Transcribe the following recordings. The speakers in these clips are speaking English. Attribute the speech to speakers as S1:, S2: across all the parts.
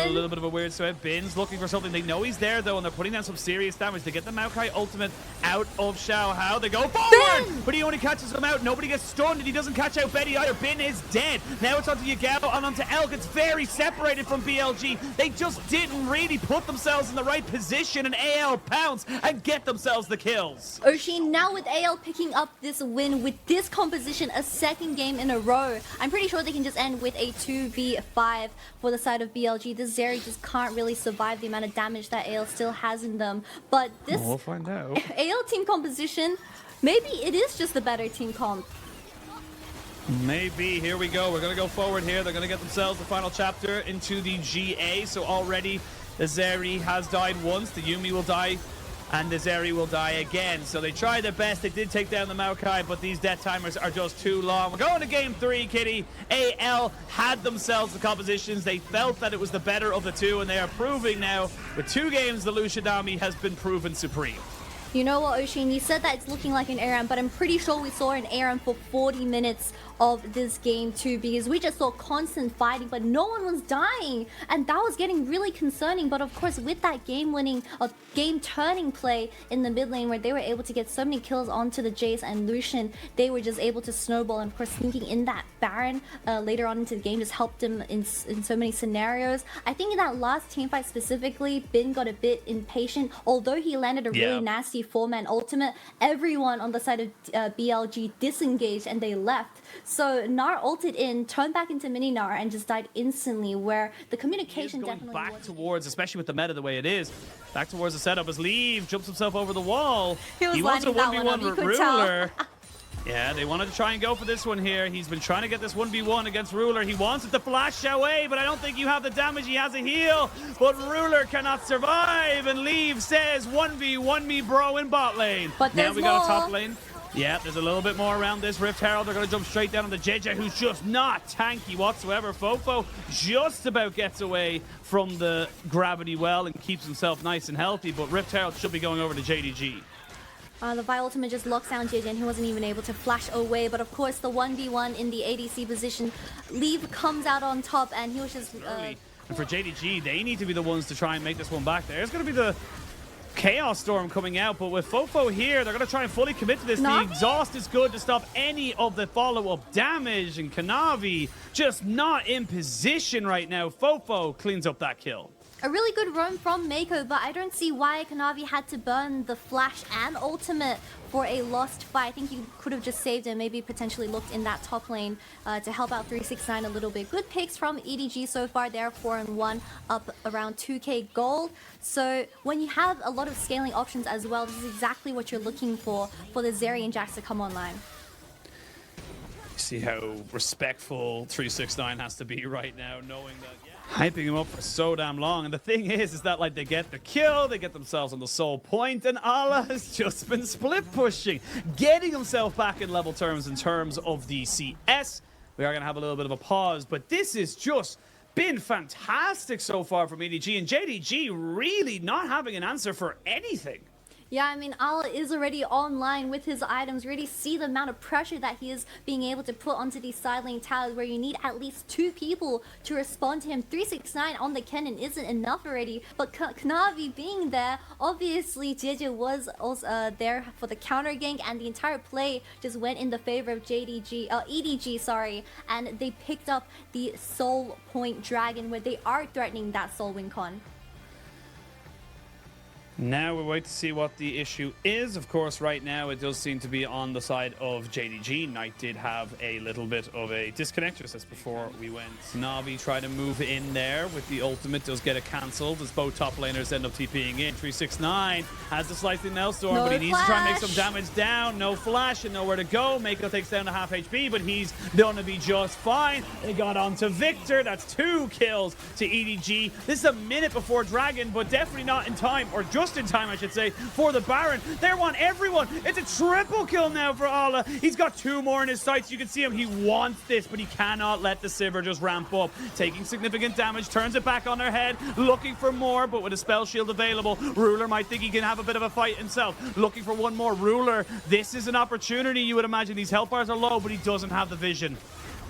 S1: a little bit of a weird sweat. Bin's looking for something. They know he's there, though, and they're putting down some serious damage to get the Maokai ultimate out of Xiao Hao. They go forward, but he only catches him out. Nobody gets stunned, and he doesn't catch out Betty either. Bin is dead. Now it's onto Yagao and onto Elk. It's very separated from BLG. They just didn't really put themselves in the right position, and AL pounce and get themselves the kills.
S2: Oshin, now with AL picking up this win with this composition, a second game in a row, I'm pretty sure they can just end with a 2v5 for the side of BLG. This Zeri just can't really survive the amount of damage that AL still has in them. But this
S1: we'll find out.
S2: AL team composition, maybe it is just the better team comp.
S1: Maybe. Here we go. We're going to go forward here. They're going to get themselves the final chapter into the GA. So already the Zeri has died once. The Yuumi will die, and the Zeri will die again. So they tried their best. They did take down the Maokai, but these death timers are just too long. We're going to game 3, Kitty. AL had themselves the compositions. They felt that it was the better of the two, and they are proving now. With 2 games, the Lucianami has been proven supreme.
S2: You know what, Oshin, you said that it's looking like an ARAM, but I'm pretty sure we saw an ARAM for 40 minutes of this game too, because we just saw constant fighting, but no one was dying, and that was getting really concerning. But of course, with that game-winning, game-turning play in the mid lane, where they were able to get so many kills onto the Jace and Lucian, they were just able to snowball, and of course, sneaking in that Baron later on into the game just helped them in so many scenarios. I think in that last team fight specifically, Bin got a bit impatient, although he landed a really nasty 4-man ultimate. Everyone on the side of BLG disengaged and they left. So Gnar ulted in, turned back into mini Gnar, and just died instantly, where the communication definitely
S1: back towards, especially with the meta the way it is, back towards the setup as Leave jumps himself over the wall. He wants a 1v1 with Ruler. Yeah, they wanted to try and go for this one here. He's been trying to get this 1v1 against Ruler. He wants it to flash away, but I don't think you have the damage. He has a heal, but Ruler cannot survive, and Leave says 1v1 me bro in bot lane.
S2: But
S1: now we got a top lane. Yeah, there's a little bit more around this. Rift Herald, they're going to jump straight down on the JJ, who's just not tanky whatsoever. Fofo just about gets away from the gravity well and keeps himself nice and healthy, but Rift Herald should be going over to JDG.
S2: The Vi ultimate just locks down JJ, and he wasn't even able to flash away. But of course, the 1v1 in the ADC position, Leave comes out on top, and he was just...
S1: And for JDG, they need to be the ones to try and make this one back. There's going to be the Chaos Storm coming out, but with Fofo here, they're going to try and fully commit to this. The exhaust is good to stop any of the follow-up damage, and Kanavi just not in position right now. Fofo cleans up that kill.
S2: A really good roam from Mako, but I don't see why Kanavi had to burn the flash and ultimate for a lost fight. I think you could have just saved him, maybe potentially looked in that top lane to help out 369 a little bit. Good picks from EDG so far. They're 4-1, up around 2k gold. So when you have a lot of scaling options as well, this is exactly what you're looking for the Zeri and Jax to come online.
S1: See how respectful 369 has to be right now, knowing that hyping him up for so damn long. And the thing is that like they get the kill, they get themselves on the soul point, and Allah has just been split pushing, getting himself back in level terms in terms of the CS. We are going to have a little bit of a pause, but this has just been fantastic so far from EDG, and JDG really not having an answer for anything.
S2: Yeah, I mean, Allah is already online with his items. Really see the amount of pressure that he is being able to put onto these side lane towers, where you need at least 2 people to respond to him. 369 on the cannon isn't enough already, but Kanavi being there, obviously JJ was also there for the counter gank, and the entire play just went in the favor of EDG, sorry, and they picked up the Soul Point Dragon, where they are threatening that Soul Win Con.
S1: Now we wait to see what the issue is. Of course, right now it does seem to be on the side of JDG. Knight did have a little bit of a disconnect just as before we went. Navi tried to move in there with the ultimate, does get it cancelled as both top laners end up TPing in. 369 has the slicing Maelstrom, but he needs to try and make some damage down. No flash and nowhere to go. Mako takes down to half HP, but he's gonna be just fine. They got on to Victor. That's 2 kills to EDG. This is a minute before Dragon, but definitely not in time, or just in time I should say, for the Baron. They want everyone. It's a triple kill now for Allah. He's got 2 more in his sights. You can see him. He wants this, but he cannot let the Sivir just ramp up. Taking significant damage, turns it back on their head, looking for more, but with a spell shield available, Ruler might think he can have a bit of a fight himself. Looking for one more. Ruler, this is an opportunity. You would imagine these health bars are low, but he doesn't have the vision.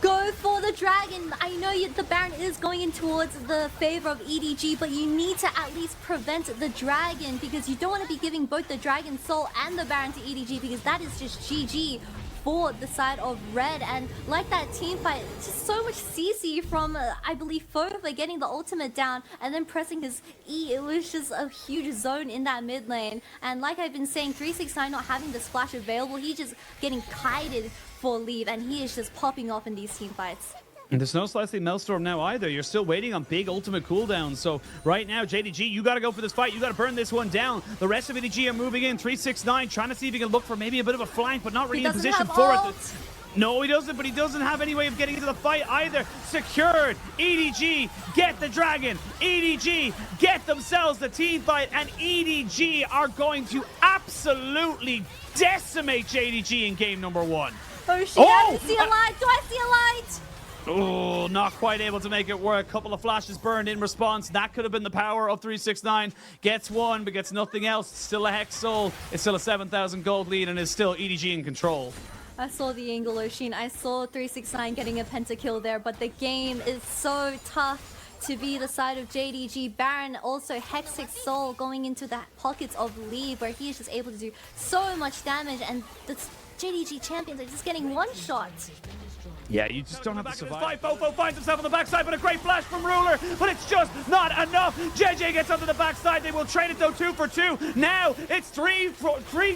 S2: Go for the dragon. I know the Baron is going in towards the favor of EDG, but you need to at least prevent the dragon because you don't want to be giving both the Dragon Soul and the Baron to EDG because that is just GG for the side of red. And like that team fight, just so much CC from I believe Fova getting the ultimate down and then pressing his E. It was just a huge zone in that mid lane. And like I've been saying, 369 not having the splash available, he's just getting kited for leave, and he is just popping off in these team fights.
S1: And there's no Slicing Maelstrom now either. You're still waiting on big ultimate cooldowns. So right now, JDG, you got to go for this fight. You got to burn this one down. The rest of EDG are moving in. 369 trying to see if he can look for maybe a bit of a flank, but not really in position for it. No, he doesn't, but he doesn't have any way of getting into the fight either. Secured. EDG, get the dragon. EDG, get themselves the team fight, and EDG are going to absolutely decimate JDG in game number 1.
S2: Oh, shit, I see a light. Do I see a light?
S1: Oh, not quite able to make it work. Couple of flashes burned in response. That could have been the power of 369. Gets one, but gets nothing else. Still a Hex Soul. It's still a 7,000 gold lead and is still EDG in control.
S2: I saw the angle, Oshin. I saw 369 getting a pentakill there, but the game is so tough to be the side of JDG. Baron also Hex Soul going into the pockets of Lee, where he is just able to do so much damage, and the JDG champions are just getting one shot.
S1: Yeah, you just don't have to survive. Fofo finds himself on the backside, but a great flash from Ruler, but it's just not enough. JJ gets onto the backside. They will trade it though 2 for 2. Now it's 3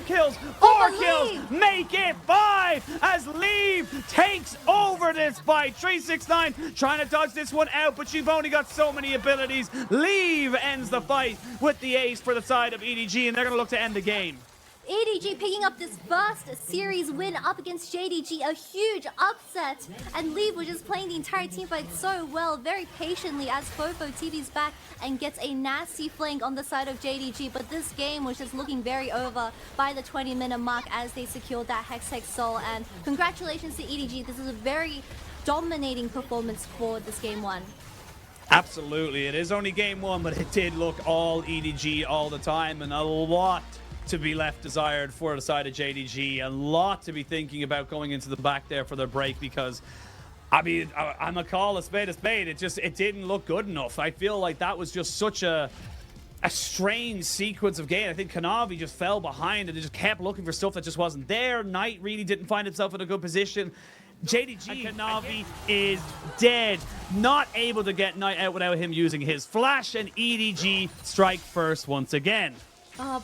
S1: kills, 4 kills, make it 5 as Leave takes over this fight. 369 trying to dodge this one out, but you've only got so many abilities. Leave ends the fight with the ace for the side of EDG, and they're going to look to end the game.
S2: EDG picking up this first series win up against JDG, a huge upset, and Lee was just playing the entire team fight so well, very patiently as Fofo TV's back and gets a nasty flank on the side of JDG, but this game was just looking very over by the 20-minute mark as they secured that Hex Soul, and congratulations to EDG. This is a very dominating performance for this game 1.
S1: Absolutely, it is only game 1, but it did look all EDG all the time, and a lot to be left desired for the side of JDG. A lot to be thinking about going into the back there for their break, because I mean, I'm a call a spade a spade. It didn't look good enough. I feel like that was just such a strange sequence of game. I think Kanavi just fell behind and they just kept looking for stuff that just wasn't there. Knight really didn't find himself in a good position. JDG Kanavi is dead. Not able to get Knight out without him using his flash, and EDG strike first once again.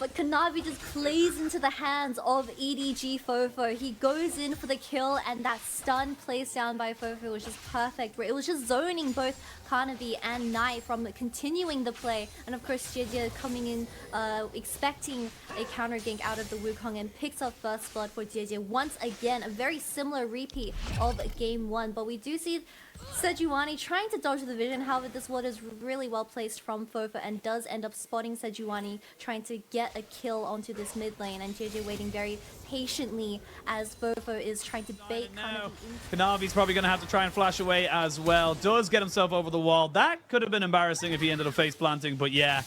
S2: But Kanavi just plays into the hands of EDG Fofo. He goes in for the kill, and that stun plays down by Fofo was just perfect. It was just zoning both Kanavi and Knight from continuing the play. And of course, Jieje coming in, expecting a counter gank out of the Wukong, and picks up first blood for Jieje. Once again, a very similar repeat of game 1. But we do see Sejuani trying to dodge the vision. However, this ward is really well placed from Fofo and does end up spotting Sejuani trying to get a kill onto this mid lane, and JJ waiting very patiently as Fofo is trying to bait Kanavi.
S1: Kanavi's probably going to have to try and flash away as well. Does get himself over the wall. That could have been embarrassing if he ended up face planting, but yeah.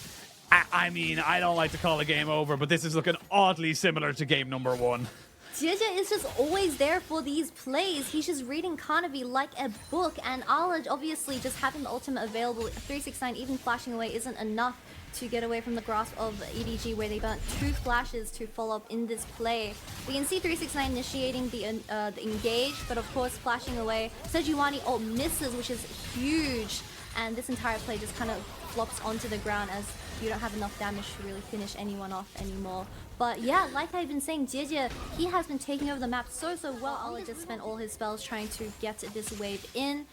S1: I mean, I don't like to call a game over, but this is looking oddly similar to game number 1.
S2: Jieje is just always there for these plays. He's just reading Kanavi like a book, and Ala obviously just having the ultimate available. 369 even flashing away isn't enough to get away from the grasp of EDG, where they burnt 2 flashes to follow up in this play. We can see 369 initiating the engage, but of course flashing away. Sejuani ult misses, which is huge, and this entire play just kind of flops onto the ground as you don't have enough damage to really finish anyone off anymore. But yeah, like I've been saying, Jieje, he has been taking over the map so well. Ala just spent all his spells trying to get this wave in.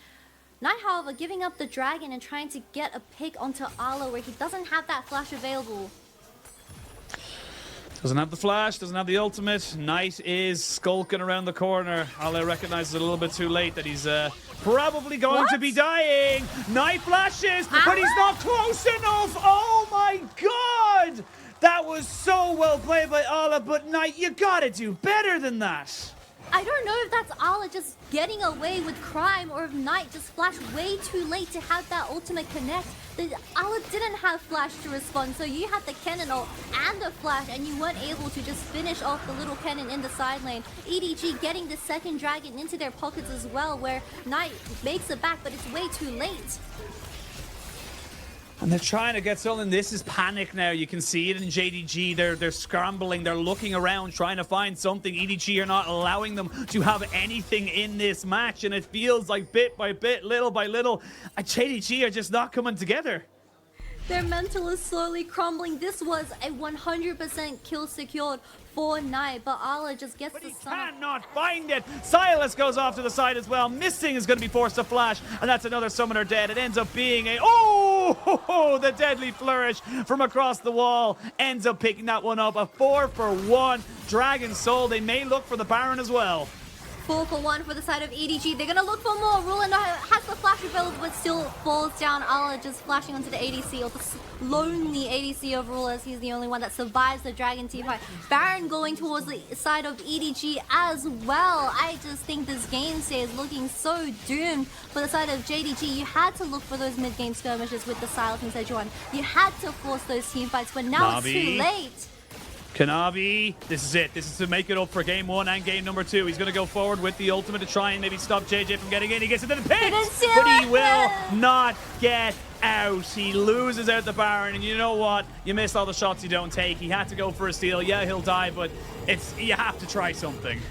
S2: Knight, however, giving up the dragon and trying to get a pick onto Ala where he doesn't have that flash available.
S1: Doesn't have the flash, doesn't have the ultimate. Knight is skulking around the corner. Ala recognizes a little bit too late that he's probably going to be dying. Knight flashes, but he's not close enough. Oh my god! That was so well played by Ala, but Knight, you gotta do better than that.
S2: I don't know if that's Ala just getting away with crime or if Knight just flashed way too late to have that ultimate connect. Ala didn't have flash to respond, so you had the cannon ult and the flash and you weren't able to just finish off the little cannon in the side lane. EDG getting the second dragon into their pockets as well, where Knight makes it back, but it's way too late.
S1: And they're trying to get something. This is panic now. You can see it in JDG. They're scrambling. They're looking around, trying to find something. EDG are not allowing them to have anything in this match. And it feels like bit by bit, little by little, JDG are just not coming together.
S2: Their mental is slowly crumbling. This was a 100% kill secured for Knight, but Ala just gets
S1: But
S2: the
S1: he
S2: stun.
S1: cannot find it. Silas goes off to the side as well. Missing is going to be forced to flash, and that's another summoner dead. It ends up being a... Oh, the deadly flourish from across the wall ends up picking that one up. A 4-for-1 Dragon Soul. They may look for the Baron as well.
S2: 4-for-1 for the side of EDG. They're gonna look for more. Ruler has the flash available, but still falls down. Ala just flashing onto the ADC, or the lonely ADC of Ruler, as he's the only one that survives the Dragon team fight. Baron going towards the side of EDG as well. I just think this game today is looking so doomed for the side of JDG. You had to look for those mid-game skirmishes with the Silas and Sejuani. You had to force those team fights, but now it's too late.
S1: Kanavi, this is it. This is to make it up for game 1 and game number 2. He's going to go forward with the ultimate to try and maybe stop JJ from getting in. He gets into the pit, but he will not get out. He loses out the Baron, and you know what? You miss all the shots you don't take. He had to go for a steal. Yeah, he'll die, but you have to try something.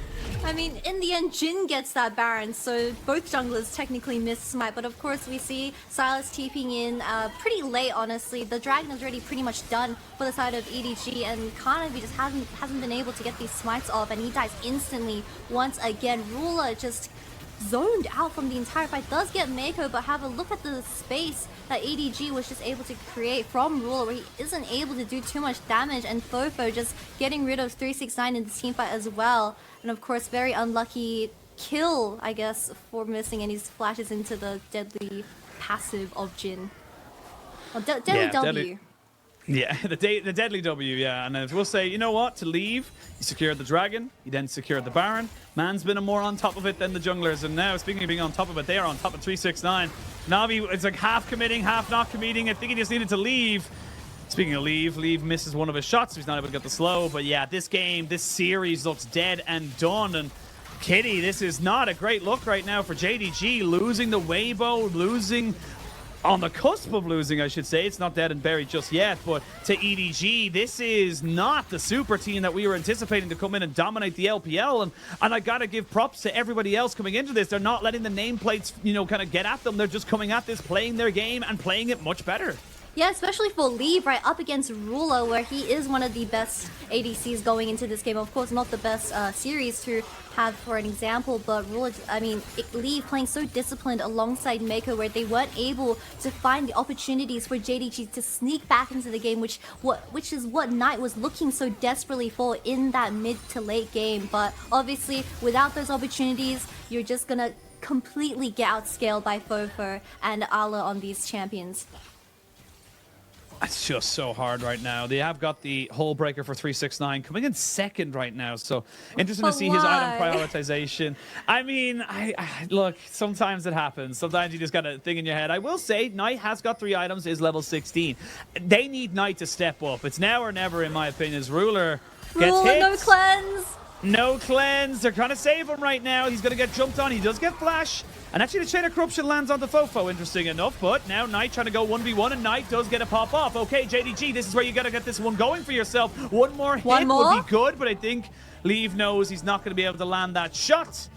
S2: I mean, in the end, Jin gets that Baron, so both junglers technically miss Smite. But of course, we see Silas TPing in pretty late, honestly. The Dragon is already pretty much done for the side of EDG, and Kanavi just hasn't been able to get these Smites off, and he dies instantly once again. Ruler just zoned out from the entire fight. Does get Mako, but have a look at the space that EDG was just able to create from Ruler, where he isn't able to do too much damage, and Fofo just getting rid of 369 in the team fight as well. And of course, very unlucky kill, I guess, for missing any flashes into the deadly passive of Jin. Well, deadly W.
S1: Yeah, the deadly W, yeah. And we'll say, you know what, to leave, he secured the Dragon, he then secured the Baron. Man's been more on top of it than the junglers, and now, speaking of being on top of it, they are on top of 369. Navi, it's like half committing, half not committing. I think he just needed to leave. Speaking of leave misses one of his shots, so he's not able to get the slow. But yeah, this game, this series looks dead and done. And Kitty, this is not a great look right now for JDG. Losing the Weibo, losing... on the cusp of losing, I should say. It's not dead and buried just yet, but to EDG, this is not the super team that we were anticipating to come in and dominate the LPL. And I gotta give props to everybody else coming into this. They're not letting the nameplates, you know, kind of get at them. They're just coming at this, playing their game and playing it much better.
S2: Yeah, especially for Leave, right up against Ruler, where he is one of the best ADCs going into this game. Of course, not the best series to have for an example, but Ruler, I mean, Leave playing so disciplined alongside Mako, where they weren't able to find the opportunities for JDG to sneak back into the game, which is what Knight was looking so desperately for in that mid to late game. But obviously, without those opportunities, you're just gonna completely get outscaled by Fofo and Ala on these champions.
S1: It's just so hard right now. They have got the Hull Breaker for 369 coming in second right now. So interesting to see his item prioritization. I mean, look, sometimes it happens. Sometimes you just got a thing in your head. I will say, Knight has got 3 items, is level 16. They need Knight to step up. It's now or never, in my opinion, as Ruler gets hit.
S2: No cleanse.
S1: No cleanse. They're trying to save him right now. He's going to get jumped on. He does get flash. And actually, the Chain of Corruption lands on the Fofo, interesting enough. But now Knight trying to go 1v1, and Knight does get a pop off. Okay, JDG, this is where you got to get this one going for yourself. One more hit would be good, but I think Leave knows he's not going to be able to land that shot.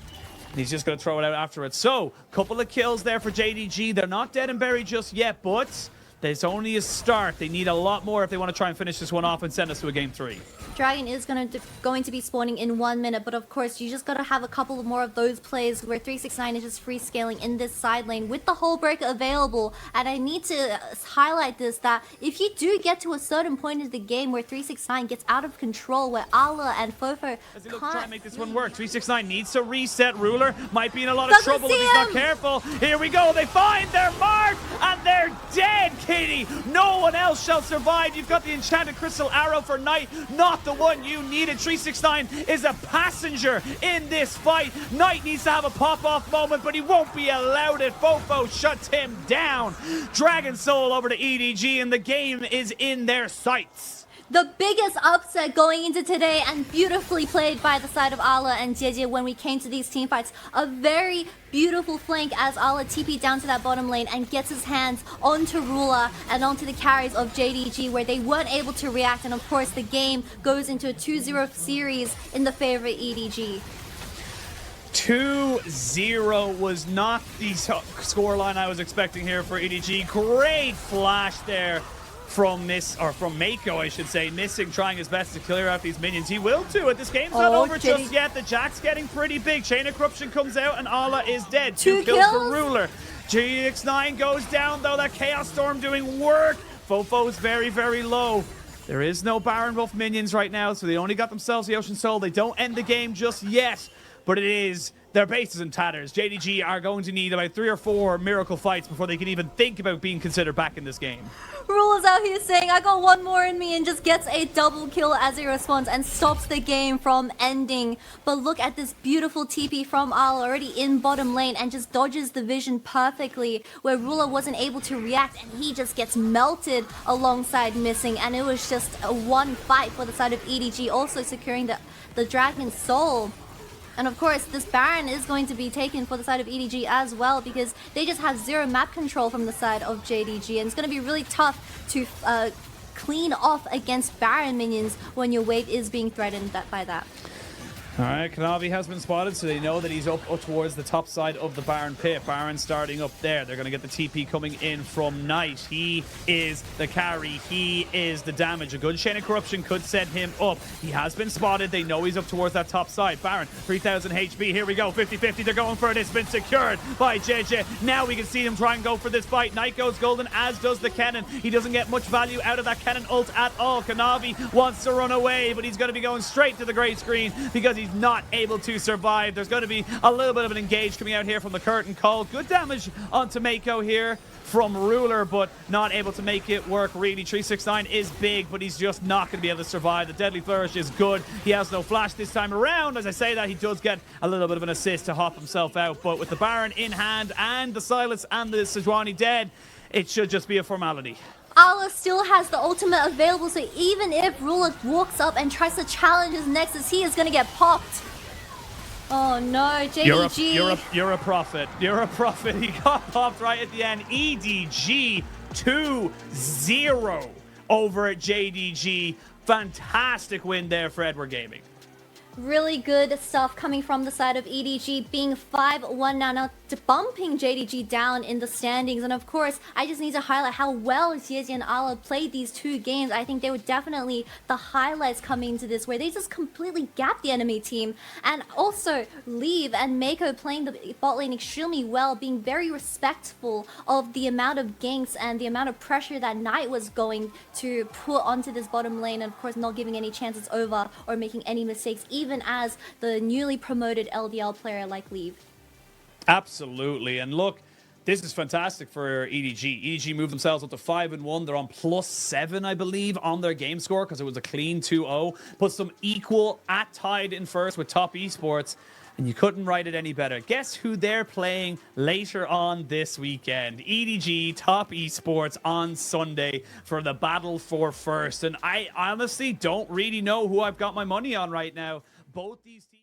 S1: He's just going to throw it out after it. So, couple of kills there for JDG. They're not dead and buried just yet, but it's only a start. They need a lot more if they want to try and finish this one off and send us to a game 3.
S2: Dragon is going to be spawning in 1 minute, but of course you just got to have a couple more of those plays where 369 is just free scaling in this side lane with the Hull Breaker available. And I need to highlight this, that if you do get to a certain point in the game where 369 gets out of control, where Ala and Fofo
S1: can't try and make this one work. 369 needs to reset. Ruler might be in a lot of trouble if he's not careful. Here we go. They find their mark and they're dead. pity. No one else shall survive. You've got the enchanted crystal arrow for Knight, not the one you needed. 369 is a passenger in this fight. Knight needs to have a pop-off moment, but he won't be allowed it. Fofo shuts him down. Dragon Soul over to EDG, and the game is in their sights.
S2: The biggest upset going into today, and beautifully played by the side of Ala and JJ when we came to these team fights. A very beautiful flank as Ala TP down to that bottom lane and gets his hands onto Ruler and onto the carries of JDG where they weren't able to react, and of course the game goes into a 2-0 series in the favor of EDG.
S1: 2-0 was not the scoreline I was expecting here for EDG. Great flash there from Mako, I should say, missing, trying his best to clear out these minions. He will too, and this game's not over just yet. The Jack's getting pretty big. Chain of Corruption comes out, and Ala is dead. Two kills for Ruler. GX9 goes down, though. That Chaos Storm doing work. Fofo's very, very low. There is no Baron Wolf minions right now, so they only got themselves the Ocean Soul. They don't end the game just yet, but it is... Their base is in tatters. JDG are going to need about 3 or 4 miracle fights before they can even think about being considered back in this game.
S2: Ruler's out here saying, I got one more in me, and just gets a double kill as he responds and stops the game from ending. But look at this beautiful TP from Ala already in bottom lane and just dodges the vision perfectly where Ruler wasn't able to react, and he just gets melted alongside missing, and it was just a one fight for the side of EDG, also securing the Dragon Soul. And of course, this Baron is going to be taken for the side of EDG as well because they just have zero map control from the side of JDG. And it's going to be really tough to clean off against Baron minions when your wave is being threatened by that.
S1: All right, Kanavi has been spotted, so they know that he's up towards the top side of the Baron pit. Baron starting up there. They're going to get the TP coming in from Knight. He is the carry. He is the damage. A good Chain of Corruption could set him up. He has been spotted. They know he's up towards that top side. Baron, 3,000 HP. Here we go. 50-50. They're going for it. It's been secured by JJ. Now we can see him try and go for this fight. Knight goes golden, as does the cannon. He doesn't get much value out of that cannon ult at all. Kanavi wants to run away, but he's going to be going straight to the gray screen because he's not able to survive. There's going to be a little bit of an engage coming out here from the curtain call. Good damage onto Mako here from Ruler, but not able to make it work really. 369 is big, but he's just not going to be able to survive. The Deadly Flourish is good. He has no flash this time around. As I say that, he does get a little bit of an assist to hop himself out, but with the Baron in hand and the Silas and the Sejuani dead, it should just be a formality.
S2: Ala still has the ultimate available, so even if Ruler walks up and tries to challenge his Nexus, he is going to get popped. Oh no, JDG.
S1: You're a prophet. You're a prophet. He got popped right at the end. EDG 2-0 over at JDG. Fantastic win there for Edward Gaming.
S2: Really good stuff coming from the side of EDG, being 5-1 now bumping JDG down in the standings. And of course, I just need to highlight how well Yeji and Ala played these two games. I think they were definitely the highlights coming into this, where they just completely gapped the enemy team. And also, Leave and Mako playing the bot lane extremely well, being very respectful of the amount of ganks and the amount of pressure that Knight was going to put onto this bottom lane. And of course, not giving any chances over or making any mistakes, even as the newly promoted LDL player like Leave.
S1: Absolutely. And look, this is fantastic for EDG. EDG moved themselves up to 5-1. They're on +7, I believe, on their game score because it was a clean 2-0. Puts them equal at tied in first with Top Esports. And you couldn't write it any better. Guess who they're playing later on this weekend? EDG, Top Esports on Sunday for the battle for first. And I honestly don't really know who I've got my money on right now. Both these teams...